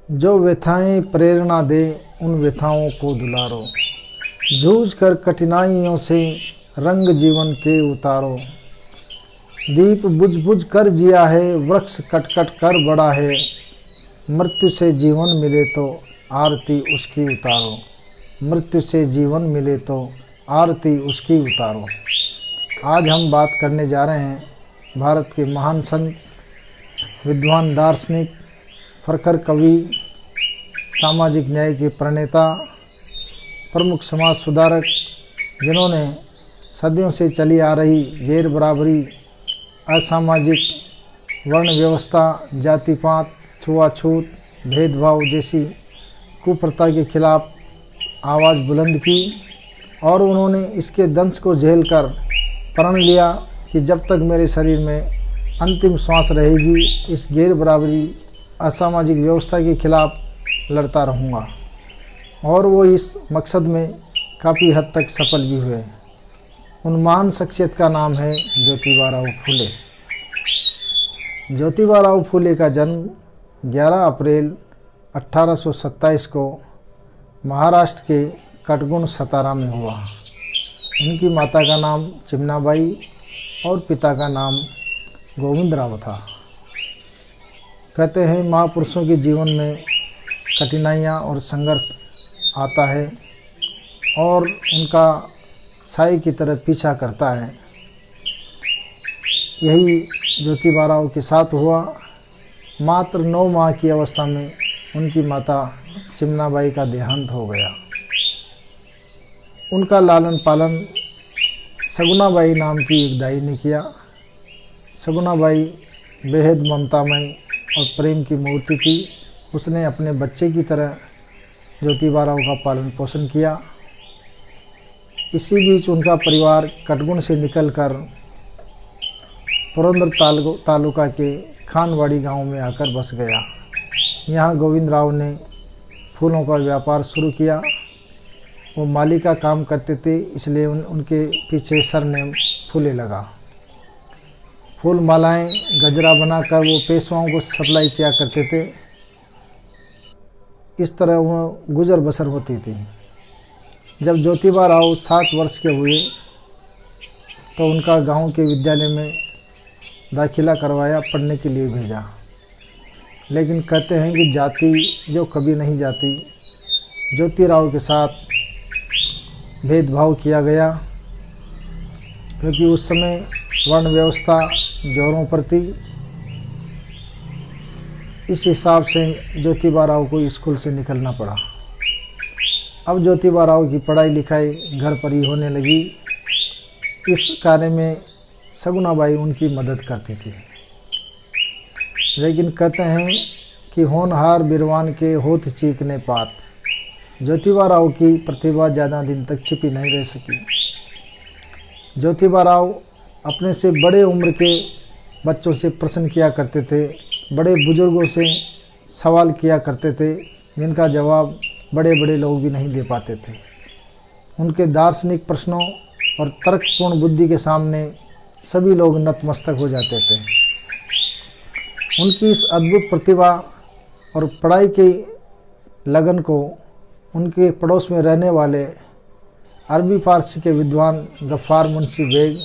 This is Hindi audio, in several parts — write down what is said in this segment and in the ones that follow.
जो व्यथाएं प्रेरणा दे उन व्यथाओं को दुलारो। जूझ कर कठिनाइयों से रंग जीवन के उतारो। दीप बुझ बुझ कर जिया है, वृक्ष कट कट कर बड़ा है। मृत्यु से जीवन मिले तो आरती उसकी उतारो। मृत्यु से जीवन मिले तो आरती उसकी उतारो। आज हम बात करने जा रहे हैं भारत के महान संत, विद्वान, दार्शनिक, प्रखर कवि, सामाजिक न्याय के प्रणेता, प्रमुख समाज सुधारक, जिन्होंने सदियों से चली आ रही गैर बराबरी, असामाजिक वर्ण व्यवस्था, जाति पात, छुआछूत, भेदभाव जैसी कुप्रथा के खिलाफ आवाज़ बुलंद की और उन्होंने इसके दंश को झेलकर प्रण लिया कि जब तक मेरे शरीर में अंतिम श्वास रहेगी इस गैर बराबरी असामाजिक व्यवस्था के खिलाफ लड़ता रहूँगा। और वो इस मकसद में काफ़ी हद तक सफल भी हुए। उन महान शख्सियत का नाम है ज्योतिबा राव फूले। ज्योतिबा राव फूले का जन्म 11 अप्रैल 1827 को महाराष्ट्र के कटगुण सतारा में हुआ। इनकी माता का नाम चिमनाबाई और पिता का नाम गोविंदराव था। कहते हैं महापुरुषों के जीवन में कठिनाइयाँ और संघर्ष आता है और उनका साई की तरह पीछा करता है। यही ज्योतिबा राव के साथ हुआ। मात्र 9 माह की अवस्था में उनकी माता चिमनाबाई का देहांत हो गया। उनका लालन पालन सगुनाबाई नाम की एक दाई ने किया। सगुनाबाई बेहद ममतामय और प्रेम की मूर्ति थी। उसने अपने बच्चे की तरह ज्योतिबा राव का पालन पोषण किया। इसी बीच उनका परिवार कटगुण से निकलकर पुरंदर तालुका के खानवाड़ी गांव में आकर बस गया। यहाँ गोविंदराव ने फूलों का व्यापार शुरू किया। वो माली का काम करते थे, इसलिए उनके पीछे सरनेम फूले लगा। फूल मालाएं गजरा बनाकर वो पेशवाओं को सप्लाई किया करते थे। इस तरह वो गुजर बसर होती थी। जब ज्योतिबा राव 7 वर्ष के हुए तो उनका गांव के विद्यालय में दाखिला करवाया, पढ़ने के लिए भेजा। लेकिन कहते हैं कि जाति जो कभी नहीं जाती, ज्योतिराव के साथ भेदभाव किया गया, क्योंकि उस समय वर्ण व्यवस्था जोरों पर थी। इस हिसाब से ज्योतिबा राव को स्कूल से निकलना पड़ा। अब ज्योतिबा राव की पढ़ाई लिखाई घर पर ही होने लगी। इस कार्य में सगुनाबाई उनकी मदद करती थी। लेकिन कहते हैं कि होनहार बिरवान के होठ चीकने पात। ज्योतिबा राव की प्रतिभा ज़्यादा दिन तक छिपी नहीं रह सकी। ज्योतिबा राव अपने से बड़े उम्र के बच्चों से प्रश्न किया करते थे, बड़े बुजुर्गों से सवाल किया करते थे, जिनका जवाब बड़े बड़े लोग भी नहीं दे पाते थे। उनके दार्शनिक प्रश्नों और तर्कपूर्ण बुद्धि के सामने सभी लोग नतमस्तक हो जाते थे। उनकी इस अद्भुत प्रतिभा और पढ़ाई की लगन को उनके पड़ोस में रहने वाले अरबी फारसी के विद्वान गफ्फार मुंशी बेग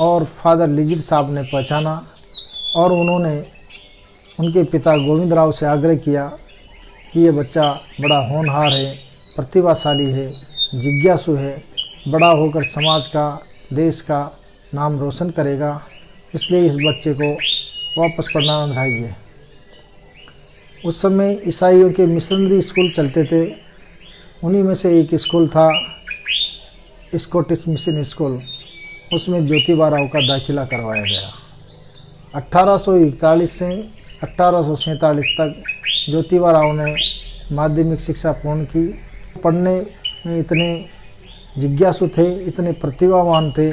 और फादर लिजिर साहब ने पहचाना और उन्होंने उनके पिता गोविंदराव से आग्रह किया कि ये बच्चा बड़ा होनहार है, प्रतिभाशाली है, जिज्ञासु है, बड़ा होकर समाज का, देश का नाम रोशन करेगा, इसलिए इस बच्चे को वापस पढ़ाना चाहिए। उस समय ईसाइयों के मिशनरी स्कूल चलते थे। उन्हीं में से एक स्कूल था स्कॉटिश मिशन स्कूल। उसमें ज्योतिबा राव का दाखिला करवाया गया। 1841 से 1847 तक ज्योतिबा राव ने माध्यमिक शिक्षा पूर्ण की। पढ़ने में इतने जिज्ञासु थे, इतने प्रतिभावान थे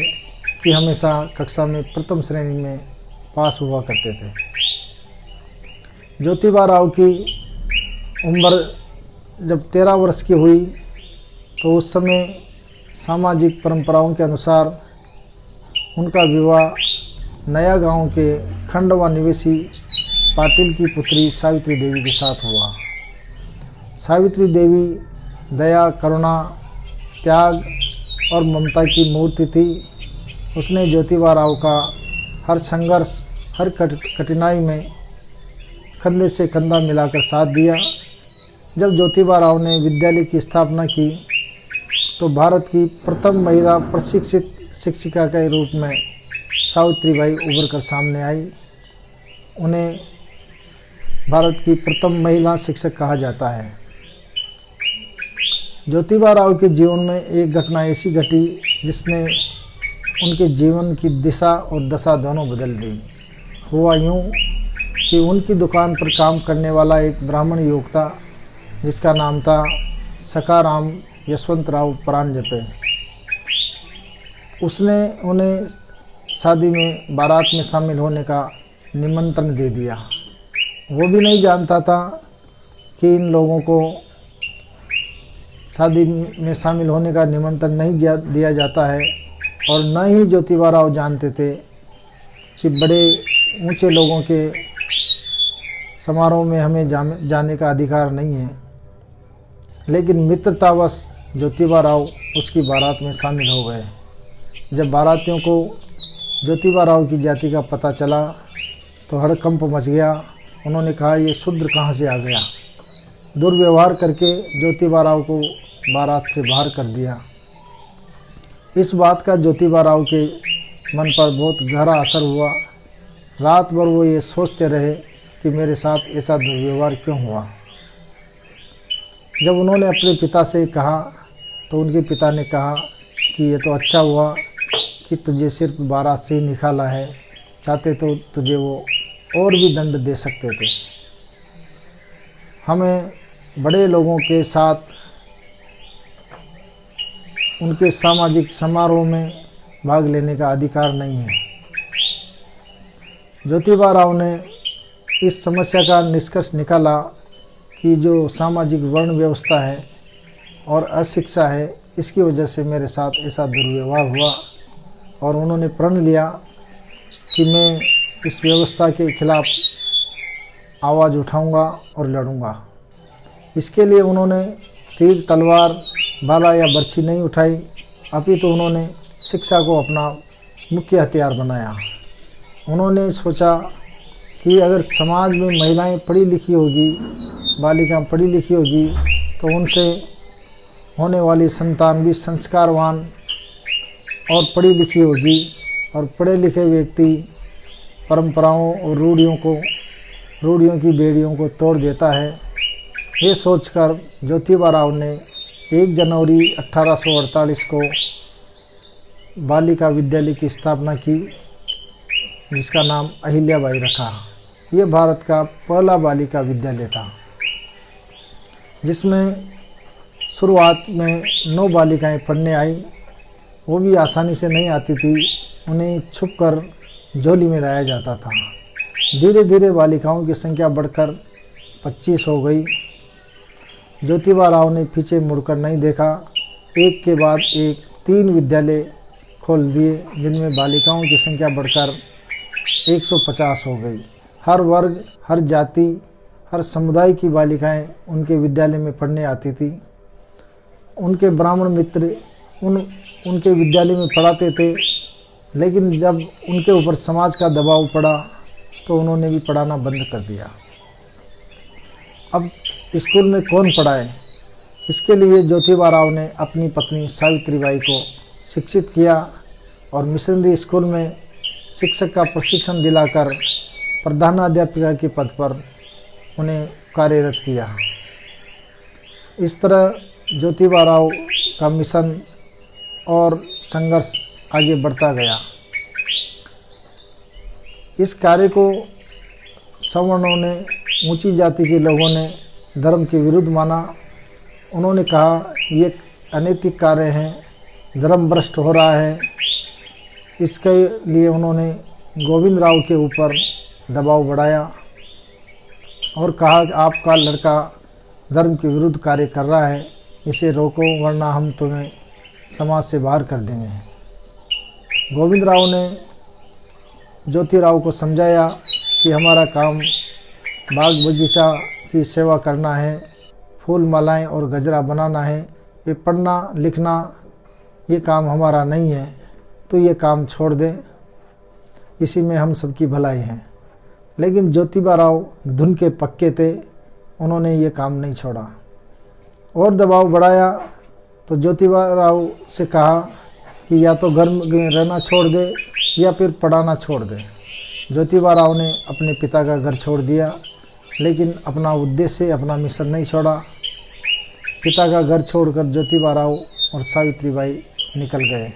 कि हमेशा कक्षा में प्रथम श्रेणी में पास हुआ करते थे। ज्योतिबा राव की उम्र जब 13 वर्ष की हुई तो उस समय सामाजिक परंपराओं के अनुसार उनका विवाह नया गांव के खंडवा निवासी पाटिल की पुत्री सावित्री देवी के साथ हुआ। सावित्री देवी दया, करुणा, त्याग और ममता की मूर्ति थी। उसने ज्योतिबा राव का हर संघर्ष, हर कठिनाई में कंधे से कंधा मिलाकर साथ दिया। जब ज्योतिबा राव ने विद्यालय की स्थापना की तो भारत की प्रथम महिला प्रशिक्षित शिक्षिका के रूप में सावित्रीबाई उभर कर सामने आई। उन्हें भारत की प्रथम महिला शिक्षक कहा जाता है। ज्योतिबा राव के जीवन में एक घटना ऐसी घटी जिसने उनके जीवन की दिशा और दशा दोनों बदल दी। हुआ यूँ कि उनकी दुकान पर काम करने वाला एक ब्राह्मण युवक था जिसका नाम था सखाराम यशवंतराव परांजपे। उसने उन्हें शादी में बारात में शामिल होने का निमंत्रण दे दिया। वो भी नहीं जानता था कि इन लोगों को शादी में शामिल होने का निमंत्रण नहीं दिया जाता है, और न ही ज्योतिबा राव जानते थे कि बड़े ऊंचे लोगों के समारोह में हमें जाने का अधिकार नहीं है। लेकिन मित्रतावश ज्योतिबा राव उसकी बारात में शामिल हो गए। जब बारातियों को ज्योतिबा राव की जाति का पता चला तो हड़कंप मच गया। उन्होंने कहा, ये शूद्र कहाँ से आ गया। दुर्व्यवहार करके ज्योतिबा राव को बारात से बाहर कर दिया। इस बात का ज्योतिबा राव के मन पर बहुत गहरा असर हुआ। रात भर वो ये सोचते रहे कि मेरे साथ ऐसा दुर्व्यवहार क्यों हुआ। जब उन्होंने अपने पिता से कहा तो उनके पिता ने कहा कि ये तो अच्छा हुआ कि तुझे सिर्फ बारात से ही निकाला है, चाहते तो तुझे वो और भी दंड दे सकते थे। हमें बड़े लोगों के साथ उनके सामाजिक समारोह में भाग लेने का अधिकार नहीं है। ज्योतिबा राव ने इस समस्या का निष्कर्ष निकाला कि जो सामाजिक वर्ण व्यवस्था है और अशिक्षा है, इसकी वजह से मेरे साथ ऐसा दुर्व्यवहार हुआ, और उन्होंने प्रण लिया कि मैं इस व्यवस्था के खिलाफ आवाज़ उठाऊंगा और लड़ूंगा। इसके लिए उन्होंने तीर, तलवार, भाला या बर्छी नहीं उठाई, अपितु उन्होंने शिक्षा को अपना मुख्य हथियार बनाया। उन्होंने सोचा कि अगर समाज में महिलाएं पढ़ी लिखी होगी, बालिका पढ़ी लिखी होगी, तो उनसे होने वाली संतान भी संस्कारवान और पढ़ी लिखी होगी, और पढ़े लिखे व्यक्ति परंपराओं और रूढ़ियों की बेड़ियों को तोड़ देता है। ये सोचकर ज्योतिबा राव ने 1 जनवरी 1848 को बालिका विद्यालय की स्थापना की, जिसका नाम अहिल्याबाई रखा। ये भारत का पहला बालिका विद्यालय था, जिसमें शुरुआत में 9 बालिकाएं पढ़ने आई। वो भी आसानी से नहीं आती थी, उन्हें छुपकर झोली में लाया जाता था। धीरे धीरे बालिकाओं की संख्या बढ़कर 25 हो गई। ज्योतिबा राव ने पीछे मुड़कर नहीं देखा। एक के बाद एक 3 विद्यालय खोल दिए, जिनमें बालिकाओं की संख्या बढ़कर 150 हो गई। हर वर्ग, हर जाति, हर समुदाय की बालिकाएं उनके विद्यालय में पढ़ने आती थी। उनके ब्राह्मण मित्र उनके विद्यालय में पढ़ाते थे, लेकिन जब उनके ऊपर समाज का दबाव पड़ा तो उन्होंने भी पढ़ाना बंद कर दिया। अब स्कूल में कौन पढ़ाए, इसके लिए ज्योतिबा राव ने अपनी पत्नी सावित्रीबाई को शिक्षित किया और मिशनरी स्कूल में शिक्षक का प्रशिक्षण दिलाकर प्रधानाध्यापिका के पद पर उन्हें कार्यरत किया। इस तरह ज्योतिबा राव का मिशन और संघर्ष आगे बढ़ता गया। इस कार्य को सवर्णों ने, ऊंची जाति के लोगों ने धर्म के विरुद्ध माना। उन्होंने कहा ये अनैतिक कार्य है, धर्म भ्रष्ट हो रहा है। इसके लिए उन्होंने गोविंद राव के ऊपर दबाव बढ़ाया और कहा कि आपका लड़का धर्म के विरुद्ध कार्य कर रहा है, इसे रोको वरना हम तुम्हें समाज से बाहर कर देंगे। गोविंद राव ने ज्योति राव को समझाया कि हमारा काम बाग बगीचा की सेवा करना है, फूल मालाएं और गजरा बनाना है, ये पढ़ना लिखना ये काम हमारा नहीं है, तो ये काम छोड़ दें, इसी में हम सबकी भलाई है। लेकिन ज्योतिबा राव धुन के पक्के थे, उन्होंने ये काम नहीं छोड़ा और दबाव बढ़ाया तो ज्योतिबा राव से कहा कि या तो घर में रहना छोड़ दे या फिर पढ़ाना छोड़ दे। ज्योतिबा राव ने अपने पिता का घर छोड़ दिया, लेकिन अपना उद्देश्य अपना मिशन नहीं छोड़ा। पिता का घर छोड़कर ज्योतिबा राव और सावित्रीबाई निकल गए।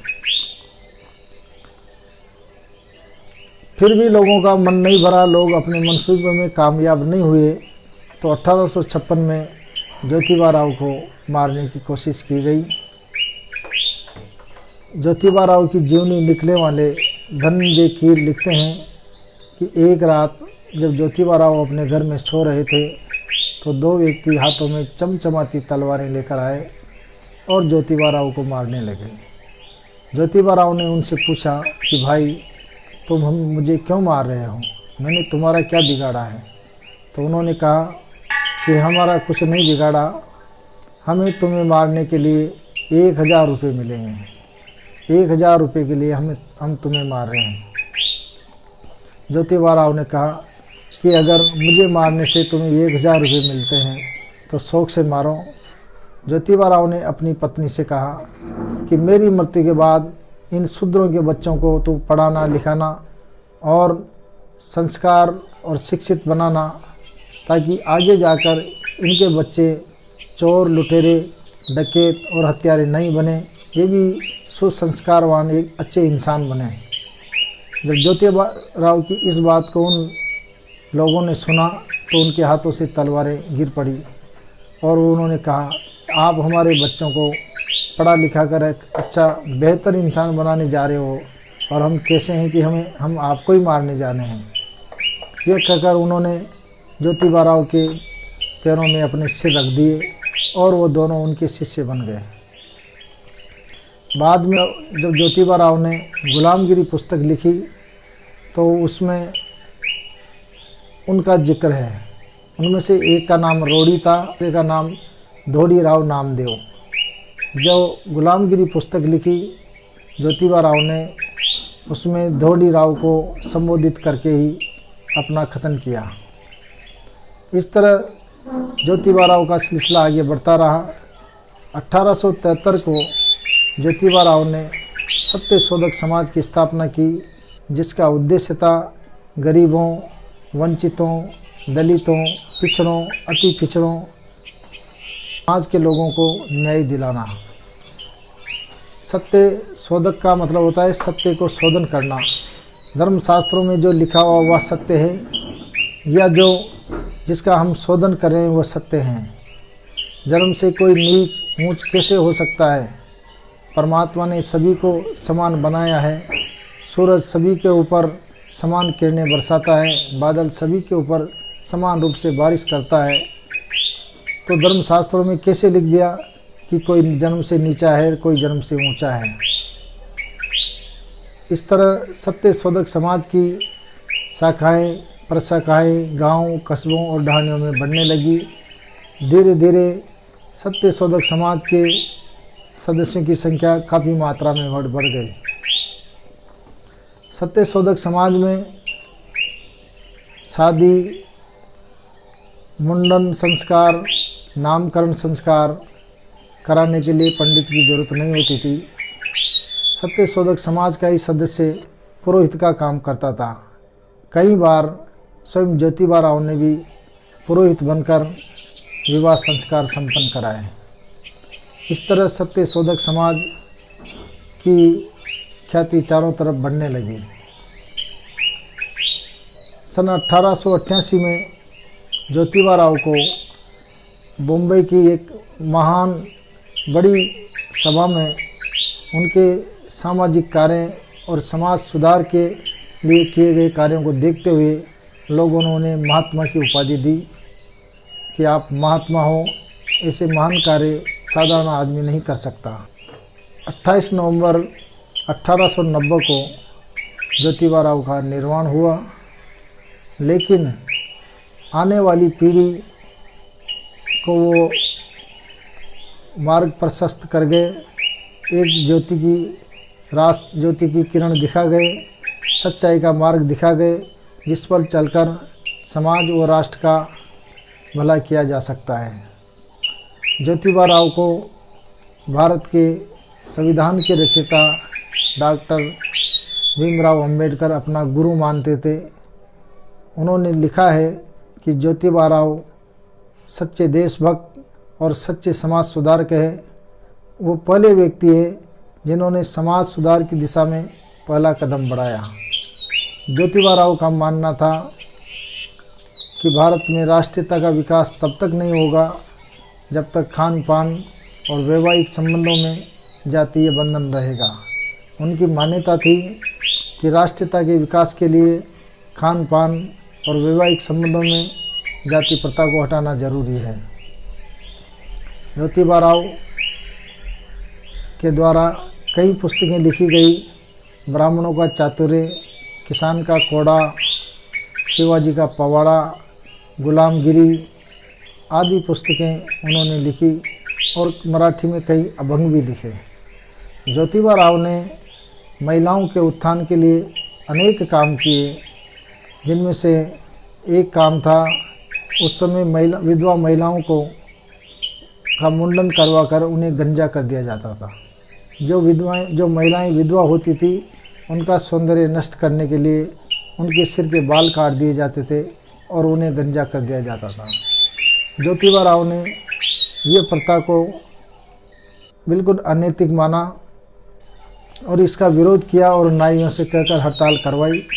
फिर भी लोगों का मन नहीं भरा, लोग अपने मंसूबे में कामयाब नहीं हुए, तो 1856 में ज्योतिबा राव को मारने की कोशिश की गई। ज्योतिबा राव की जीवनी लिखने वाले धनंजय कीर लिखते हैं कि एक रात जब ज्योतिबा राव अपने घर में सो रहे थे तो दो व्यक्ति हाथों में चमचमाती तलवारें लेकर आए और ज्योतिबा राव को मारने लगे। ज्योतिबा राव ने उनसे पूछा कि भाई तुम मुझे क्यों मार रहे हो, मैंने तुम्हारा क्या बिगाड़ा है? तो उन्होंने कहा कि हमारा कुछ नहीं बिगाड़ा, हमें तुम्हें मारने के लिए 1000 रुपये मिलेंगे, 1000 रुपये के लिए हम तुम्हें मार रहे हैं। ज्योतिबा राव ने कहा कि अगर मुझे मारने से तुम्हें 1000 रुपये मिलते हैं तो शौक से मारो। ज्योतिबा राव ने अपनी पत्नी से कहा कि मेरी मृत्यु के बाद इन शूद्रों के बच्चों को तुम पढ़ाना लिखाना और संस्कार और शिक्षित बनाना, ताकि आगे जाकर इनके बच्चे चोर लुटेरे डकैत और हत्यारे नहीं बने, ये भी सुसंस्कारवान एक अच्छे इंसान बने। जब ज्योतिबा राव की इस बात को उन लोगों ने सुना तो उनके हाथों से तलवारें गिर पड़ी और उन्होंने कहा आप हमारे बच्चों को पढ़ा लिखा कर एक अच्छा बेहतर इंसान बनाने जा रहे हो और हम कैसे हैं कि हम आपको ही मारने जाने हैं। ये कहकर उन्होंने ज्योतिबा राव के पैरों में अपने सिर रख दिए और वो दोनों उनके शिष्य बन गए। बाद में जब ज्योतिबा राव ने गुलामगिरी पुस्तक लिखी तो उसमें उनका जिक्र है। उनमें से एक का नाम रोड़ी था, एक का नाम धोड़ी राव नामदेव। जो गुलामगिरी पुस्तक लिखी ज्योतिबा राव ने, उसमें धोड़ी राव को संबोधित करके ही अपना कथन किया। इस तरह ज्योतिबा राव का सिलसिला आगे बढ़ता रहा। 1873 को ज्योतिबा राव ने सत्यशोधक समाज की स्थापना की, जिसका उद्देश्य था गरीबों, वंचितों, दलितों, पिछड़ों, अति पिछड़ों समाज के लोगों को न्याय दिलाना। सत्य शोधक का मतलब होता है सत्य को शोधन करना। धर्मशास्त्रों में जो लिखा हुआ वह सत्य है, या जो जिसका हम शोधन कर रहे हैं वह सत्य हैं। जन्म से कोई नीच ऊंच कैसे हो सकता है? परमात्मा ने सभी को समान बनाया है। सूरज सभी के ऊपर समान किरणें बरसाता है, बादल सभी के ऊपर समान रूप से बारिश करता है। तो धर्मशास्त्रों में कैसे लिख दिया कि कोई जन्म से नीचा है, कोई जन्म से ऊंचा है? इस तरह सत्य शोधक समाज की शाखाएं प्रशाखाएं गांव, कस्बों और ढाणियों में बढ़ने लगी। धीरे धीरे सत्य शोधक समाज के सदस्यों की संख्या काफ़ी मात्रा में बढ़ गई। सत्य शोधक समाज में शादी, मुंडन संस्कार, नामकरण संस्कार कराने के लिए पंडित की जरूरत नहीं होती थी। सत्य शोधक समाज का ही सदस्य पुरोहित का काम करता था। कई बार स्वयं ज्योतिबा राव ने भी पुरोहित बनकर विवाह संस्कार संपन्न कराए। इस तरह सत्य शोधक समाज की ख्याति चारों तरफ बढ़ने लगी। सन 1888 में ज्योतिबा राव को बम्बई की एक महान बड़ी सभा में उनके सामाजिक कार्य और समाज सुधार के लिए किए गए कार्यों को देखते हुए लोगों ने उन्हें महात्मा की उपाधि दी कि आप महात्मा हो, ऐसे महान कार्य साधारण आदमी नहीं कर सकता। 28 नवंबर 1890 को ज्योतिबा राव का निर्वाण हुआ, लेकिन आने वाली पीढ़ी को वो मार्ग प्रशस्त कर गए, एक ज्योति की किरण दिखा गए, सच्चाई का मार्ग दिखा गए, जिस पर चलकर समाज व राष्ट्र का भला किया जा सकता है। ज्योतिबा राव को भारत के संविधान के रचयिता डॉक्टर भीमराव अंबेडकर अपना गुरु मानते थे। उन्होंने लिखा है कि ज्योतिबा राव सच्चे देशभक्त और सच्चे समाज सुधारक है। वो पहले व्यक्ति है जिन्होंने समाज सुधार की दिशा में पहला कदम बढ़ाया। ज्योतिबा राव का मानना था कि भारत में राष्ट्रीयता का विकास तब तक नहीं होगा जब तक खान पान और वैवाहिक संबंधों में जातीय बंधन रहेगा। उनकी मान्यता थी कि राष्ट्रीयता के विकास के लिए खान पान और वैवाहिक संबंधों में जाति प्रथा को हटाना जरूरी है। ज्योतिबा राव के द्वारा कई पुस्तकें लिखी गई। ब्राह्मणों का चातुर्य, किसान का कोड़ा, शिवाजी का पवाड़ा, गुलामगिरी आदि पुस्तकें उन्होंने लिखी और मराठी में कई अभंग भी लिखे। ज्योतिबा राव ने महिलाओं के उत्थान के लिए अनेक काम किए, जिनमें से एक काम था उस समय विधवा महिलाओं का मुंडन करवाकर उन्हें गंजा कर दिया जाता था। जो महिलाएं विधवा होती थी उनका सौंदर्य नष्ट करने के लिए उनके सिर के बाल काट दिए जाते थे और उन्हें गंजा कर दिया जाता था। ज्योतिबा राव ने ये प्रथा को बिल्कुल अनैतिक माना और इसका विरोध किया और नाइयों से कहकर हड़ताल करवाई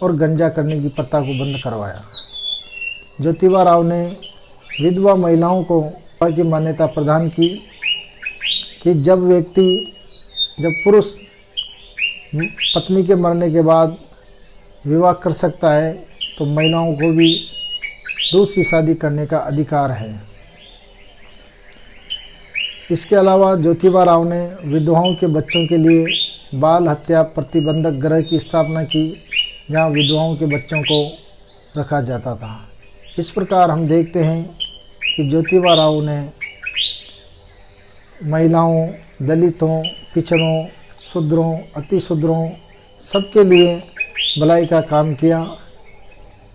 और गंजा करने की प्रथा को बंद करवाया। ज्योतिबा राव ने विधवा महिलाओं को की मान्यता प्रदान की कि जब पुरुष पत्नी के मरने के बाद विवाह कर सकता है तो महिलाओं को भी दूसरी शादी करने का अधिकार है। इसके अलावा ज्योतिबा राव ने विधवाओं के बच्चों के लिए बाल हत्या प्रतिबंधक गृह की स्थापना की, जहां विधवाओं के बच्चों को रखा जाता था। इस प्रकार हम देखते हैं कि ज्योतिबा राव ने महिलाओं, दलितों, पिछड़ों, शूद्रों, अतिशूद्रों सबके लिए भलाई का काम किया।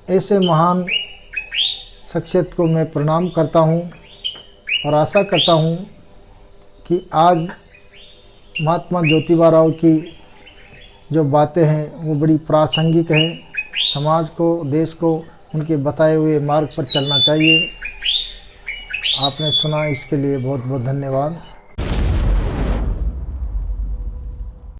ऐसे महान शख्सियत को मैं प्रणाम करता हूँ और आशा करता हूँ कि आज महात्मा ज्योतिबा राव की जो बातें हैं वो बड़ी प्रासंगिक है। समाज को, देश को उनके बताए हुए मार्ग पर चलना चाहिए। आपने सुना, इसके लिए बहुत बहुत धन्यवाद।